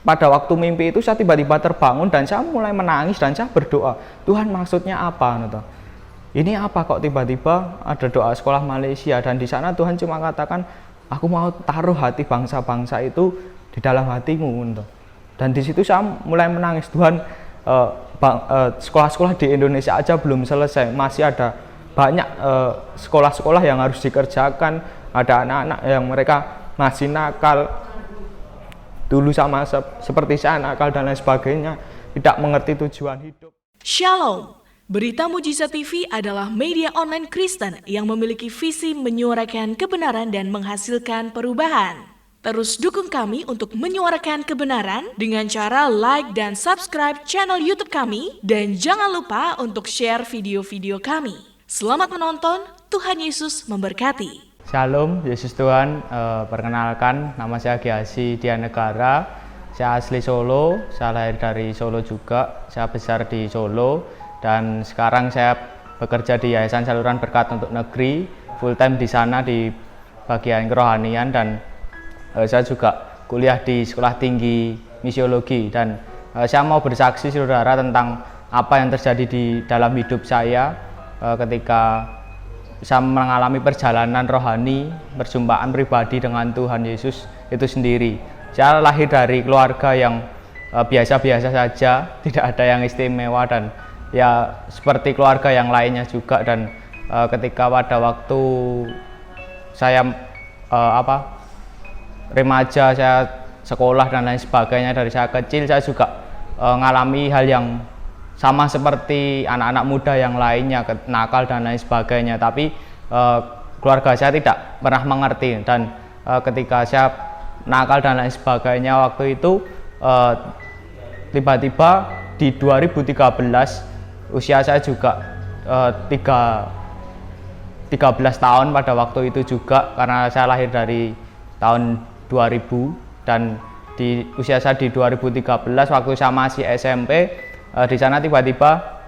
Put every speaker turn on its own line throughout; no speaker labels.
pada waktu mimpi itu saya tiba-tiba terbangun dan saya mulai menangis dan saya berdoa, Tuhan maksudnya apa? Ini apa kok tiba-tiba ada doa sekolah Malaysia, dan di sana Tuhan cuma katakan, aku mau taruh hati bangsa-bangsa itu di dalam hatimu. Dan di situ saya mulai menangis, Tuhan, sekolah-sekolah di Indonesia aja belum selesai, masih ada banyak sekolah-sekolah yang harus dikerjakan, ada anak-anak yang mereka masih nakal dulu sama seperti saya, nakal dan lain sebagainya, tidak mengerti tujuan hidup.
Shalom, Berita Mujizat TV adalah media online Kristen yang memiliki visi menyuarakan kebenaran dan menghasilkan perubahan. Terus dukung kami untuk menyuarakan kebenaran dengan cara like dan subscribe channel YouTube kami, dan jangan lupa untuk share video-video kami. Selamat menonton, Tuhan Yesus memberkati.
Shalom, Yesus Tuhan. Perkenalkan, nama saya Giasi Dianegara. Saya asli Solo, saya lahir dari Solo juga. Saya besar di Solo, dan sekarang saya bekerja di Yayasan Saluran Berkat untuk Negeri, full time di sana di bagian kerohanian, dan saya juga kuliah di Sekolah Tinggi Misiologi. Dan saya mau bersaksi saudara tentang apa yang terjadi di dalam hidup saya ketika saya mengalami perjalanan rohani, perjumpaan pribadi dengan Tuhan Yesus itu sendiri. Saya lahir dari keluarga yang biasa-biasa saja, tidak ada yang istimewa, dan ya seperti keluarga yang lainnya juga. Dan ketika pada waktu saya remaja, saya sekolah dan lain sebagainya, dari saya kecil saya juga mengalami hal yang sama seperti anak-anak muda yang lainnya, nakal dan lain sebagainya. Tapi keluarga saya tidak pernah mengerti, dan ketika saya nakal dan lain sebagainya waktu itu, tiba-tiba di 2013 usia saya juga 13 tahun pada waktu itu juga, karena saya lahir dari tahun 2000, dan di usia saya di 2013 waktu saya masih SMP, di sana tiba-tiba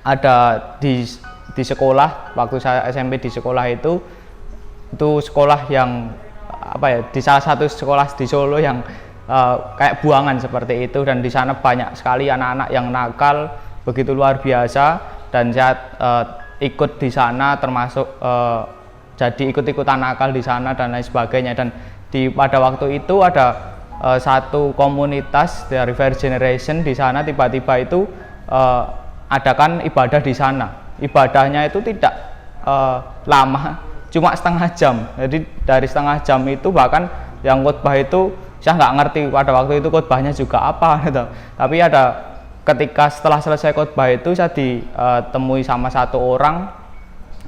ada di sekolah, waktu saya SMP di sekolah itu sekolah yang di salah satu sekolah di Solo yang kayak buangan seperti itu, dan di sana banyak sekali anak-anak yang nakal begitu luar biasa, dan saya ikut di sana, termasuk jadi ikut-ikutan nakal di sana dan lain sebagainya. Dan pada waktu itu ada satu komunitas dari Fire Generation di sana, tiba-tiba itu adakan ibadah di sana. Ibadahnya itu tidak lama, cuma setengah jam. Jadi dari setengah jam itu, bahkan yang khotbah itu saya nggak ngerti pada waktu itu khotbahnya juga apa gitu. Tapi ketika setelah selesai khotbah itu, saya ditemui sama satu orang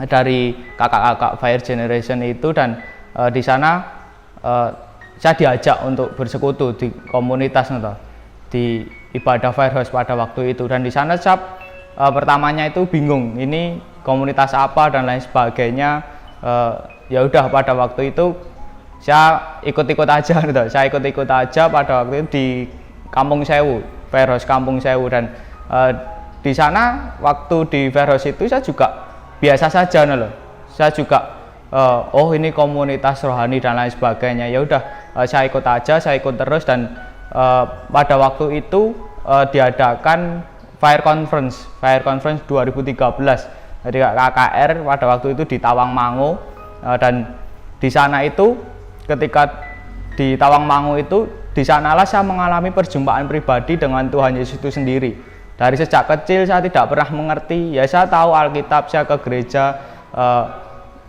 dari kakak-kakak Fire Generation itu, dan di sana saya diajak untuk bersekutu di komunitas di ibadah Firehouse pada waktu itu. Dan di sana saya pertamanya itu bingung, ini komunitas apa dan lain sebagainya. Ya udah, pada waktu itu saya ikut-ikut aja gitu. Saya ikut-ikut aja pada waktu itu di Kampung Sewu, Firehouse Kampung Sewu. Dan di sana waktu di Firehouse itu saya juga biasa saja Saya juga oh ini komunitas rohani dan lain sebagainya. Ya udah, saya ikut aja, saya ikut terus. Dan pada waktu itu diadakan Fire Conference 2013 dari KKR pada waktu itu di Tawangmangu. Dan di sana itu, ketika di Tawangmangu itu, di sanalah saya mengalami perjumpaan pribadi dengan Tuhan Yesus itu sendiri. Dari sejak kecil saya tidak pernah mengerti, ya saya tahu Alkitab, saya ke gereja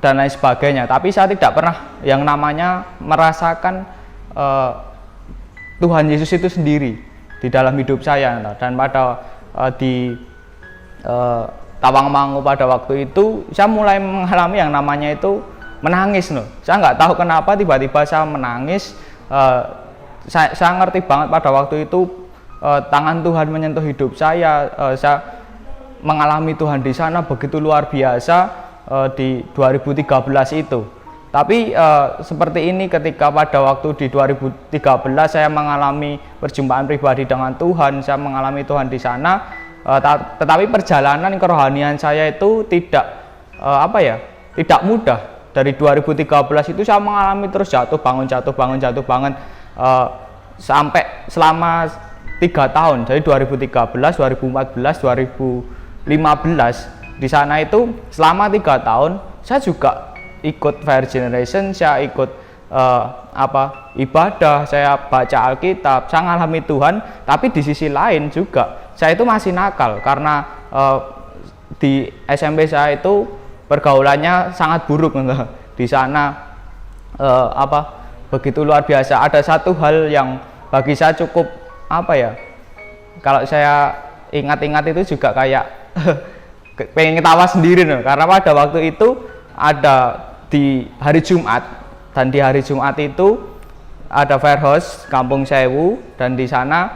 dan lain sebagainya, tapi saya tidak pernah yang namanya merasakan Tuhan Yesus itu sendiri di dalam hidup saya. Dan pada di Tawangmangu pada waktu itu, saya mulai mengalami yang namanya itu menangis Saya nggak tahu kenapa tiba-tiba saya menangis. Saya ngerti banget pada waktu itu tangan Tuhan menyentuh hidup saya. Saya mengalami Tuhan di sana begitu luar biasa di 2013 itu. Tapi seperti ini, ketika pada waktu di 2013 saya mengalami perjumpaan pribadi dengan Tuhan, saya mengalami Tuhan di sana, tetapi perjalanan kerohanian saya itu tidak tidak mudah. Dari 2013 itu saya mengalami terus jatuh bangun. sampai selama 3 tahun, jadi 2013, 2014, 2015 di sana itu selama 3 tahun saya juga ikut Fire Generation, saya ikut ibadah, saya baca Alkitab, saya ngalami Tuhan. Tapi di sisi lain juga saya itu masih nakal karena di SMP saya itu pergaulannya sangat buruk di sana. Begitu luar biasa. Ada satu hal yang bagi saya cukup kalau saya ingat-ingat itu juga kayak pengen ketawa sendiri karena pada waktu itu ada di hari Jumat, dan di hari Jumat itu ada Firehouse Kampung Sewu, dan di sana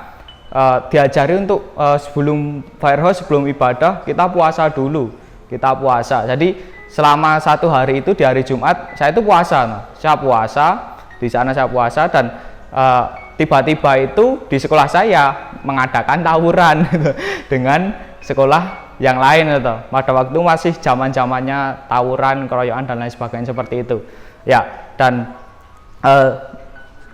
diajari untuk sebelum Firehouse, sebelum ibadah kita puasa dulu, kita puasa. Jadi selama 1 hari itu di hari Jumat saya itu puasa, saya puasa di sana, saya puasa. Dan tiba-tiba itu di sekolah saya mengadakan tawuran dengan sekolah yang lain itu. Pada waktu masih zaman-zamannya tawuran, keroyokan dan lain sebagainya seperti itu. Ya, dan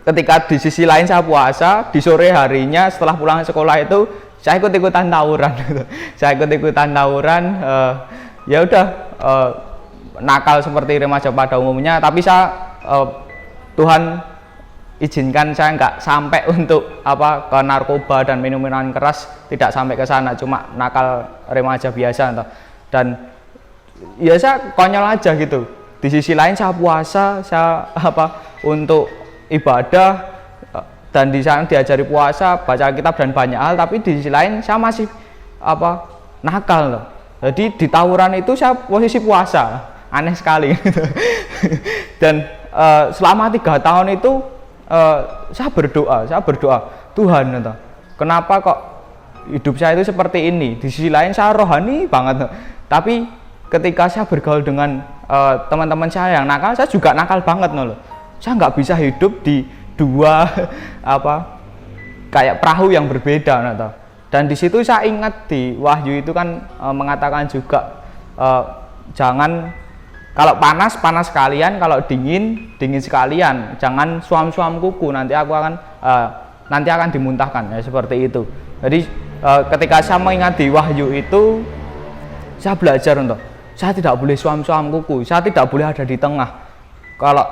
ketika di sisi lain saya puasa, di sore harinya setelah pulang sekolah itu saya ikut-ikutan tawuran gitu. Saya ikut-ikutan tawuran, ya udah nakal seperti remaja pada umumnya, tapi saya Tuhan izinkan saya nggak sampai untuk ke narkoba dan minum-minuman keras, tidak sampai ke sana, cuma nakal remaja biasa dan ya saya konyol aja gitu. Di sisi lain saya puasa, saya untuk ibadah, dan di sana diajari puasa, baca kitab dan banyak hal, tapi di sisi lain saya masih nakal loh. Jadi di tawuran itu saya posisi puasa, aneh sekali. Dan selama 3 tahun itu saya berdoa, Tuhan, kenapa kok hidup saya itu seperti ini? Di sisi lain saya rohani banget, tapi ketika saya bergaul dengan teman-teman saya yang nakal, saya juga nakal banget loh. Saya nggak bisa hidup di dua kayak perahu yang berbeda. Dan di situ saya ingat di Wahyu itu kan mengatakan juga jangan, kalau panas sekalian, kalau dingin sekalian, jangan suam-suam kuku, nanti akan dimuntahkan, ya seperti itu. Jadi ketika saya mengingat di Wahyu itu, saya belajar untuk saya tidak boleh suam-suam kuku, saya tidak boleh ada di tengah. Kalau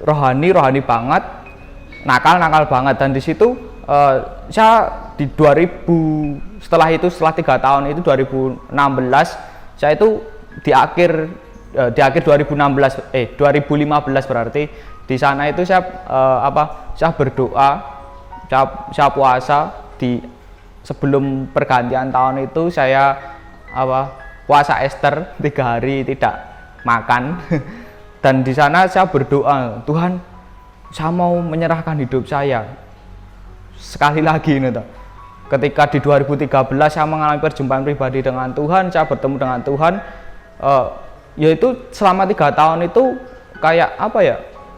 rohani banget, nakal banget. Dan di situ saya di 2000, setelah 3 tahun itu 2016, saya itu di akhir 2015 berarti di sana itu saya saya berdoa, saya puasa sebelum pergantian tahun itu. Saya puasa Ester 3 hari tidak makan. Dan di sana saya berdoa, Tuhan, saya mau menyerahkan hidup saya sekali lagi ketika di 2013 saya mengalami perjumpaan pribadi dengan Tuhan, saya bertemu dengan Tuhan. Yaitu selama 3 tahun itu kayak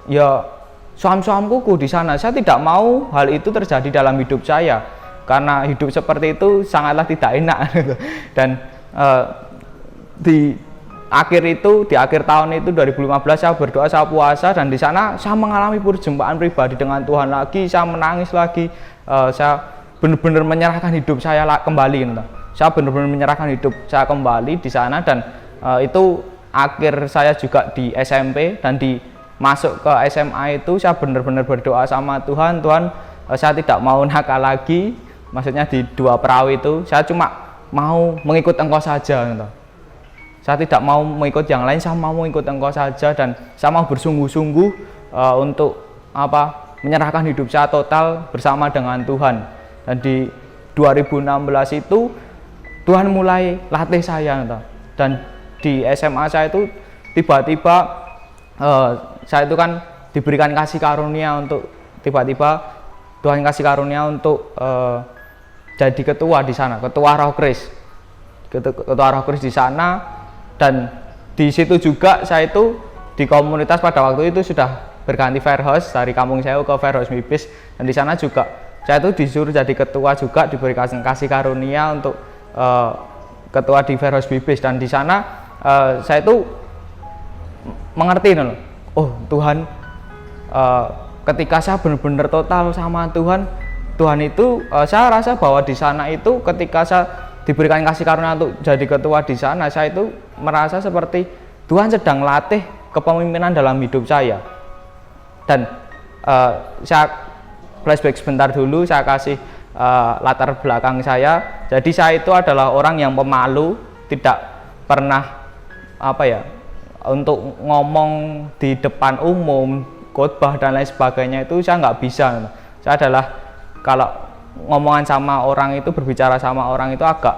ya suam-suam kuku di sana. Saya tidak mau hal itu terjadi dalam hidup saya, karena hidup seperti itu sangatlah tidak enak. Dan di akhir tahun itu 2015 saya berdoa, saya puasa, dan di sana saya mengalami perjumpaan pribadi dengan Tuhan lagi. Saya menangis lagi, saya benar-benar menyerahkan hidup saya kembali. Saya benar-benar menyerahkan hidup saya kembali di sana. Dan itu akhir saya juga di SMP, dan masuk ke SMA itu saya benar-benar berdoa sama Tuhan, saya tidak mau nakal lagi. Maksudnya di 2 perahu itu saya cuma mau mengikut Engkau saja. Saya tidak mau mengikut yang lain, saya mau mengikut Engkau saja, dan saya mau bersungguh-sungguh untuk menyerahkan hidup saya total bersama dengan Tuhan. Dan di 2016 itu Tuhan mulai latih saya, dan di SMA saya itu tiba-tiba saya itu kan diberikan kasih karunia untuk Tuhan kasih karunia untuk jadi ketua di sana, ketua Roh Kris di sana. Dan di situ juga saya itu di komunitas pada waktu itu sudah berganti Firehouse dari Kampung Sewu ke Firehouse Mibis, dan di sana juga saya itu disuruh jadi ketua juga, diberikan kasih karunia untuk ketua di Firehouse Mibis. Dan di sana saya itu mengerti oh Tuhan, ketika saya benar-benar total sama Tuhan, Tuhan itu saya rasa bahwa di sana itu ketika saya diberikan kasih karunia untuk jadi ketua di sana, saya itu merasa seperti Tuhan sedang latih kepemimpinan dalam hidup saya. Dan saya flashback sebentar dulu, saya kasih latar belakang saya. Jadi saya itu adalah orang yang pemalu, tidak pernah untuk ngomong di depan umum, khotbah dan lain sebagainya itu saya nggak bisa. Saya adalah kalau ngomongan sama orang itu, berbicara sama orang itu agak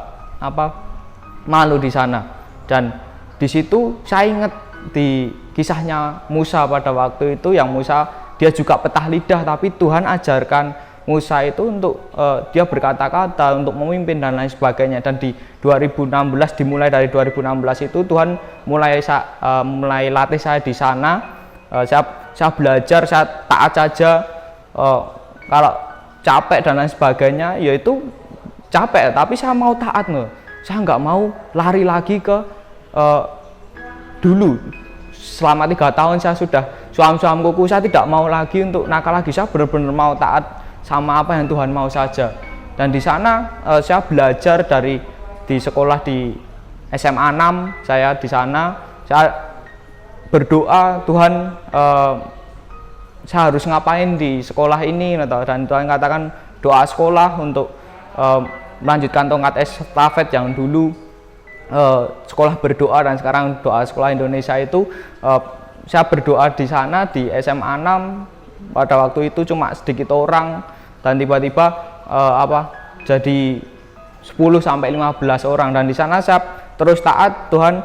malu di sana. Dan di situ saya ingat di kisahnya Musa pada waktu itu, yang Musa dia juga petah lidah, tapi Tuhan ajarkan Musa itu untuk dia berkata-kata, untuk memimpin dan lain sebagainya. Dan di 2016, dimulai dari 2016 itu Tuhan mulai latih saya di sana. Saya belajar, saya taat saja. Kalau capek dan lain sebagainya, yaitu capek, tapi saya mau taat loh. Saya nggak mau lari lagi ke dulu. Selama 3 tahun saya sudah suam-suam kuku, saya tidak mau lagi untuk nakal lagi. Saya benar-benar mau taat sama apa yang Tuhan mau saja. Dan di sana saya belajar di sekolah di SMA 6, saya di sana saya berdoa, Tuhan saya harus ngapain di sekolah ini, dan Tuhan katakan doa sekolah untuk melanjutkan tongkat estafet yang dulu sekolah berdoa dan sekarang doa sekolah Indonesia itu. Saya berdoa di sana di SMA 6, pada waktu itu cuma sedikit orang, dan tiba-tiba jadi 10 sampai 15 orang. Dan di sana saya terus taat. Tuhan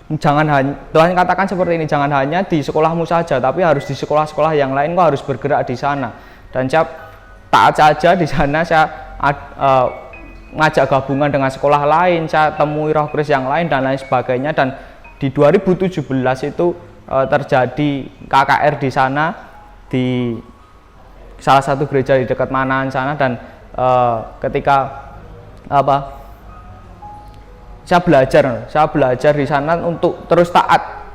Tuhan katakan seperti ini, jangan hanya di sekolahmu saja, tapi harus di sekolah-sekolah yang lain, kau harus bergerak di sana. Dan saya taat saja di sana. Saya ngajak gabungan dengan sekolah lain, saya temui roh kudus yang lain dan lain sebagainya. Dan di 2017 itu terjadi KKR di sana, di salah satu gereja di dekat Manahan sana. Dan ketika saya belajar di sana untuk terus taat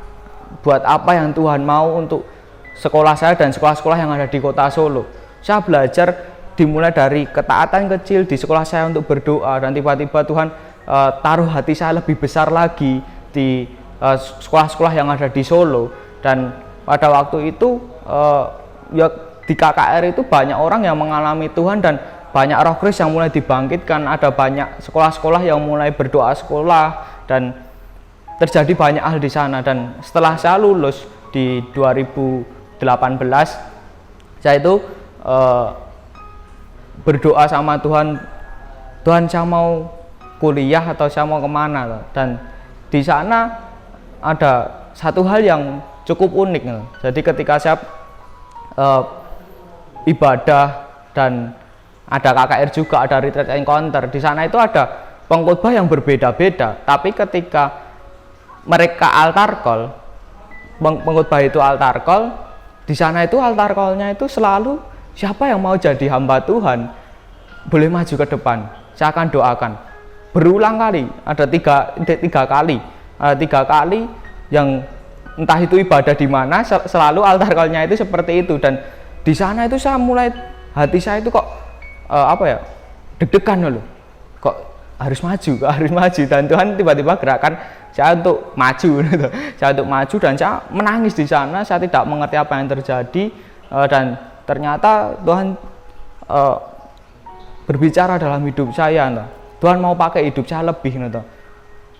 buat apa yang Tuhan mau untuk sekolah saya dan sekolah-sekolah yang ada di kota Solo. Saya belajar dimulai dari ketaatan kecil di sekolah saya untuk berdoa, dan tiba-tiba Tuhan taruh hati saya lebih besar lagi di sekolah-sekolah yang ada di Solo. Dan pada waktu itu di KKR itu banyak orang yang mengalami Tuhan, dan banyak roh kudus yang mulai dibangkitkan. Ada banyak sekolah-sekolah yang mulai berdoa sekolah, dan terjadi banyak hal di sana. Dan setelah saya lulus di 2018, saya itu berdoa sama Tuhan, Tuhan saya mau kuliah atau saya mau kemana. Dan di sana ada satu hal yang cukup unik. Jadi ketika saya ibadah dan ada KKR juga, ada retreat encounter, di sana itu ada pengkhotbah yang berbeda-beda. Tapi ketika mereka altar call, pengkhotbah itu altar call, di sana itu altar call-nya itu selalu siapa yang mau jadi hamba Tuhan boleh maju ke depan, saya akan doakan. Berulang kali, ada tiga kali yang entah itu ibadah di mana, selalu altar call-nya itu seperti itu. Dan di sana itu saya mulai, hati saya itu kok deg-degan loh, kok harus maju. Dan Tuhan tiba-tiba gerakan saya untuk maju gitu. Saya untuk maju, dan saya menangis di sana. Saya tidak mengerti apa yang terjadi, dan ternyata Tuhan berbicara dalam hidup saya. Tuhan mau pakai hidup saya lebih gitu.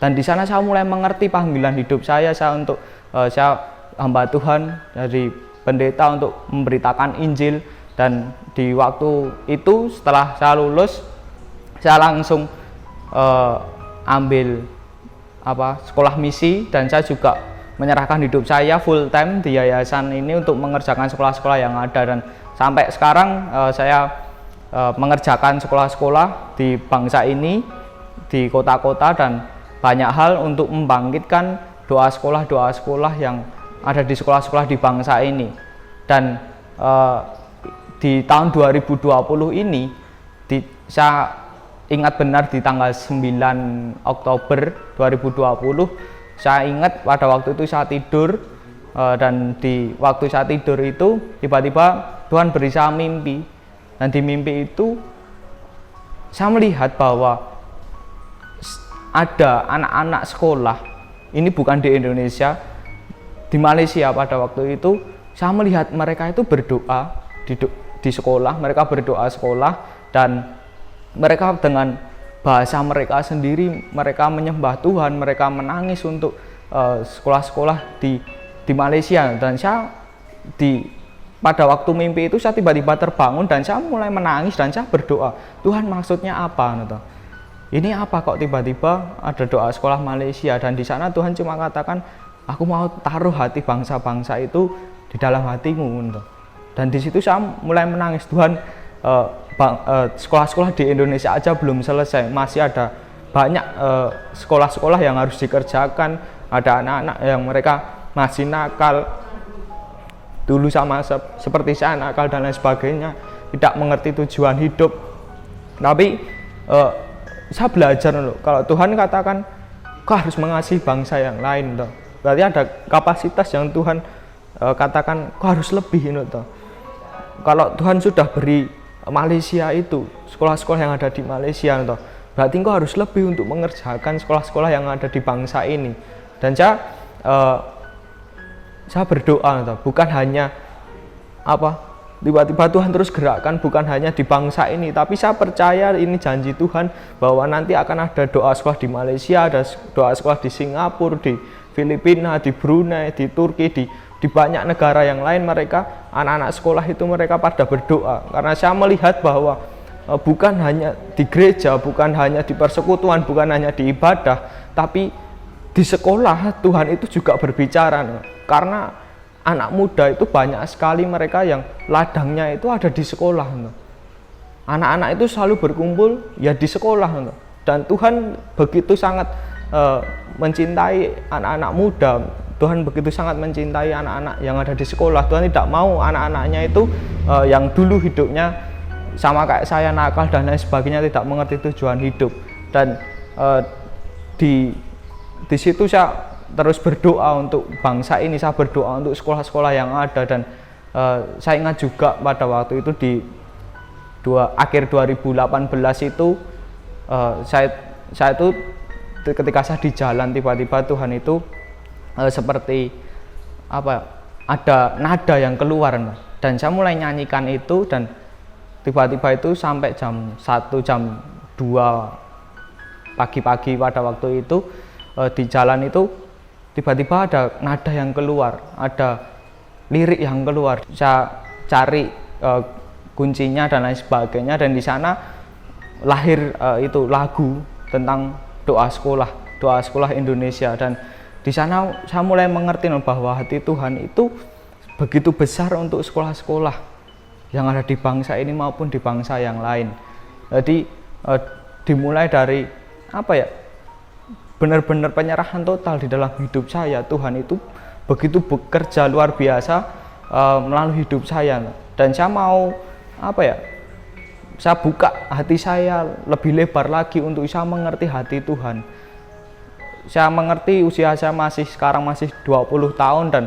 Dan di sana saya mulai mengerti panggilan hidup saya untuk saya hamba Tuhan, dari pendeta untuk memberitakan Injil. Dan di waktu itu setelah saya lulus, saya langsung ambil sekolah misi, dan saya juga menyerahkan hidup saya full time di yayasan ini untuk mengerjakan sekolah-sekolah yang ada. Dan sampai sekarang saya mengerjakan sekolah-sekolah di bangsa ini, di kota-kota, dan banyak hal untuk membangkitkan doa sekolah yang ada di sekolah-sekolah di bangsa ini. Dan di tahun 2020 ini, saya ingat benar di tanggal 9 Oktober 2020, saya ingat pada waktu itu saya tidur dan di waktu saya tidur itu tiba-tiba Tuhan beri saya mimpi, dan di mimpi itu saya melihat bahwa ada anak-anak sekolah, ini bukan di Indonesia, di Malaysia. Pada waktu itu saya melihat mereka itu berdoa di sekolah, mereka berdoa sekolah, dan mereka dengan bahasa mereka sendiri, mereka menyembah Tuhan, mereka menangis untuk sekolah-sekolah di Malaysia. Dan saya pada waktu mimpi itu saya tiba-tiba terbangun dan saya mulai menangis dan saya berdoa, Tuhan maksudnya apa? Ini apa kok tiba-tiba ada doa sekolah Malaysia? Dan di sana Tuhan cuma katakan, aku mau taruh hati bangsa-bangsa itu di dalam hatimu. Dan di situ saya mulai menangis, Tuhan, sekolah-sekolah di Indonesia aja belum selesai, masih ada banyak sekolah-sekolah yang harus dikerjakan. Ada anak-anak yang mereka masih nakal, dulu sama seperti saya nakal dan lain sebagainya, tidak mengerti tujuan hidup. Tapi saya belajar loh, kalau Tuhan katakan kau harus mengasihi bangsa yang lain, berarti ada kapasitas yang Tuhan katakan kau harus lebih. Kalau Tuhan sudah beri Malaysia itu sekolah-sekolah yang ada di Malaysia, berarti kau harus lebih untuk mengerjakan sekolah-sekolah yang ada di bangsa ini. Dan saya berdoa, bukan hanya tiba-tiba Tuhan terus gerakkan, bukan hanya di bangsa ini, tapi saya percaya ini janji Tuhan bahwa nanti akan ada doa sekolah di Malaysia, ada doa sekolah di Singapura, di Filipina, di Brunei, di Turki, di banyak negara yang lain. Mereka anak-anak sekolah itu mereka pada berdoa, karena saya melihat bahwa bukan hanya di gereja, bukan hanya di persekutuan, bukan hanya di ibadah, tapi di sekolah Tuhan itu juga berbicara. Karena anak muda itu banyak sekali mereka yang ladangnya itu ada di sekolah. Anak-anak itu selalu berkumpul ya di sekolah. Dan Tuhan begitu sangat mencintai anak-anak muda. Tuhan begitu sangat mencintai anak-anak yang ada di sekolah. Tuhan tidak mau anak-anaknya itu yang dulu hidupnya sama kayak saya, nakal dan lain sebagainya, tidak mengerti tujuan hidup. Dan di situ saya terus berdoa untuk bangsa ini, saya berdoa untuk sekolah-sekolah yang ada. Dan saya ingat juga pada waktu itu di akhir 2018 itu saya itu ketika saya di jalan, tiba-tiba Tuhan itu seperti ada nada yang keluar, dan saya mulai nyanyikan itu, dan tiba-tiba itu sampai jam 1, jam 2 pagi-pagi pada waktu itu di jalan itu tiba-tiba ada nada yang keluar, ada lirik yang keluar. Saya cari kuncinya dan lain sebagainya, dan di sana lahir itu lagu tentang doa sekolah Indonesia. Dan di sana saya mulai mengerti bahwa hati Tuhan itu begitu besar untuk sekolah-sekolah yang ada di bangsa ini maupun di bangsa yang lain. Jadi dimulai dari benar-benar penyerahan total di dalam hidup saya. Tuhan itu begitu bekerja luar biasa melalui hidup saya, dan saya mau saya buka hati saya lebih lebar lagi untuk saya mengerti hati Tuhan. Saya mengerti usia saya sekarang masih 20 tahun dan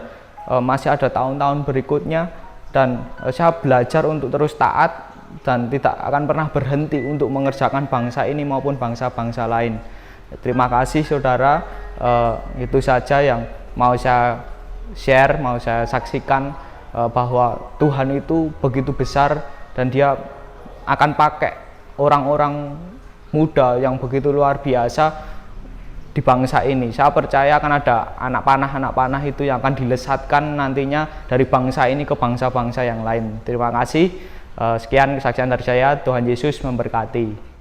masih ada tahun-tahun berikutnya, dan saya belajar untuk terus taat dan tidak akan pernah berhenti untuk mengerjakan bangsa ini maupun bangsa-bangsa lain. Terima kasih saudara, itu saja yang mau saya share, mau saya saksikan, bahwa Tuhan itu begitu besar dan Dia akan pakai orang-orang muda yang begitu luar biasa di bangsa ini. Saya percaya akan ada anak panah itu yang akan dilesatkan nantinya dari bangsa ini ke bangsa-bangsa yang lain. Terima kasih. Sekian kesaksian dari saya. Tuhan Yesus memberkati.